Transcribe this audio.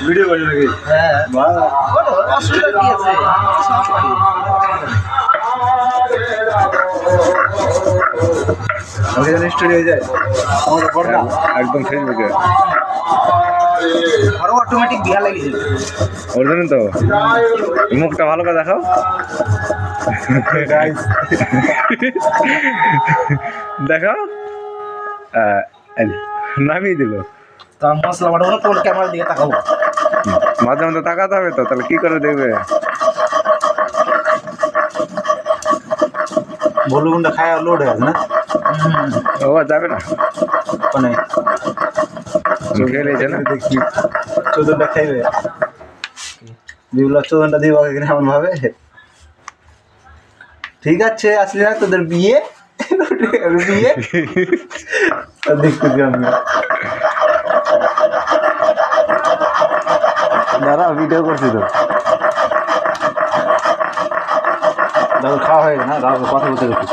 Video করে নাকি? হ্যাঁ বাহ, অসুবিধা কি আছে সব পারি। আমাকে যেন স্টোরি হয়ে যায় আমার পড়না একদম ফেসবুকে আরো অটোমেটিক বিয়া লেগেছে। ওর জন্য তো মুখটা ভালো করে দেখাও গাইস। দেখাও এই যে, নামিয়ে দিল। তো মশলা বাটাবো কোন ক্যামেরার দিকে তাকাবো? মাঝে মধ্যে তাকাতে হবে তো, তাহলে কি করে দেখবে? ভলুগুন্ডা খায় লোড হয়ে গেছে না ও আর যাবে না, মানে খেয়ে নিয়েছে না। দেখি চোদনটা খাইবে বিউলা চোদনটা দিব এখানে এমন ভাবে। ঠিক আছে আসলি না তোদের বিয়ে বিয়ে দেখতেছি আমি দাঁড়া ভিডিও করছি তো দাদা খাওয়া হয়ে গেছে না দাদা কথা বলতে দেখি